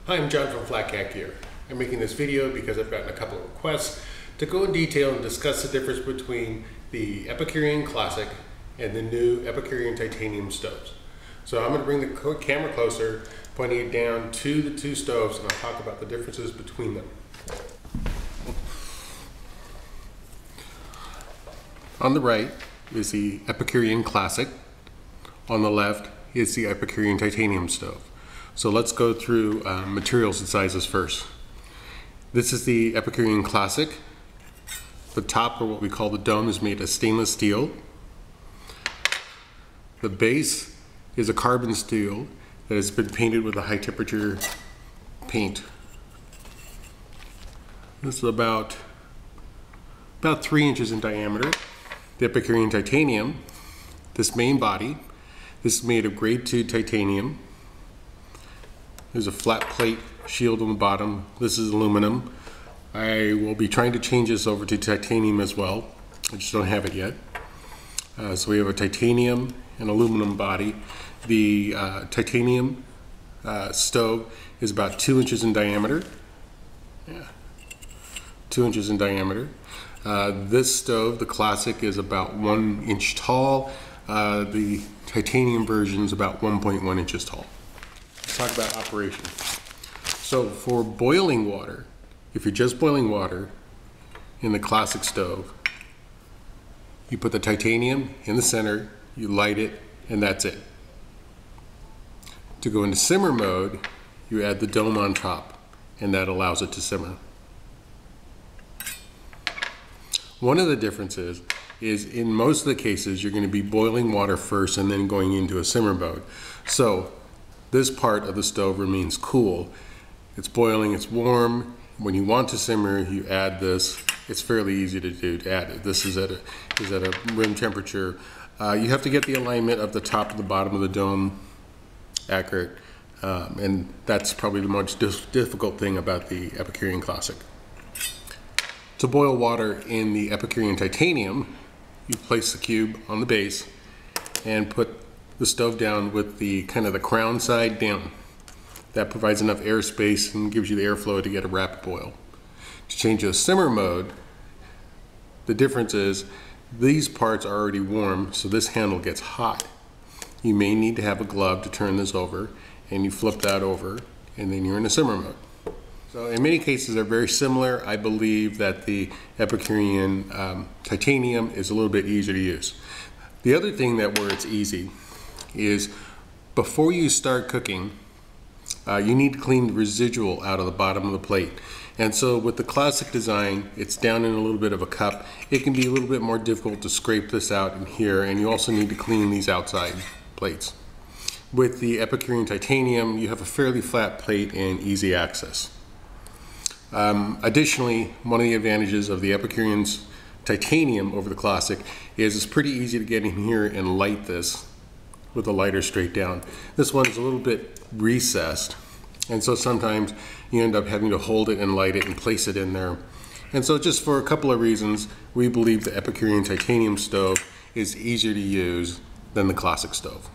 Hi, I'm John from FlatCatGear. I'm making this video because I've gotten a couple of requests to go in detail and discuss the difference between the Epicurean Classic and the new Epicurean titanium stoves. So I'm going to bring the camera closer, pointing it down to the two stoves, and I'll talk about the differences between them. On the right is the Epicurean Classic. On the left is the Epicurean titanium stove. So let's go through materials and sizes first. This is the Epicurean Classic. The top, or what we call the dome, is made of stainless steel. The base is a carbon steel that has been painted with a high temperature paint. This is about 3 inches in diameter. The Epicurean titanium, this main body, this is made of grade 2 titanium. There's a flat plate shield on the bottom. This is aluminum. I will be trying to change this over to titanium as well. I just don't have it yet. So we have a titanium and aluminum body. The titanium stove is about 2 inches in diameter. Yeah, 2 inches in diameter. This stove, the Classic, is about 1 inch tall. The titanium version is about 1.1 inches tall. Let's talk about operation. So for boiling water, if you're just boiling water in the Classic stove, you put the titanium in the center, you light it, and that's it. To go into simmer mode, you add the dome on top, and that allows it to simmer. One of the differences is in most of the cases, you're going to be boiling water first and then going into a simmer mode. So this part of the stove remains cool. It's boiling, it's warm. When you want to simmer, you add this. It's fairly easy to do, to add it. This is at a room temperature. You have to get the alignment of the top to the bottom of the dome accurate, and that's probably the most difficult thing about the Epicurean Classic. To boil water in the Epicurean titanium, you place the cube on the base and put the stove down with the the crown side down. That provides enough airspace and gives you the airflow to get a rapid boil. To change to a simmer mode, the difference is these parts are already warm, so this handle gets hot. You may need to have a glove to turn this over, and you flip that over, and then you're in a simmer mode. So in many cases they're very similar. I believe that the Epicurean titanium is a little bit easier to use. The other thing where it's easy is before you start cooking, you need to clean the residual out of the bottom of the plate. And so with the Classic design, it's down in a little bit of a cup. It can be a little bit more difficult to scrape this out in here, and you also need to clean these outside plates. With the Epicurean titanium, you have a fairly flat plate and easy access. Additionally, one of the advantages of the Epicurean's titanium over the Classic is it's pretty easy to get in here and light this with a lighter straight down. This one is a little bit recessed, and so sometimes you end up having to hold it and light it and place it in there. And so just for a couple of reasons, we believe the Epicurean titanium stove is easier to use than the Classic stove.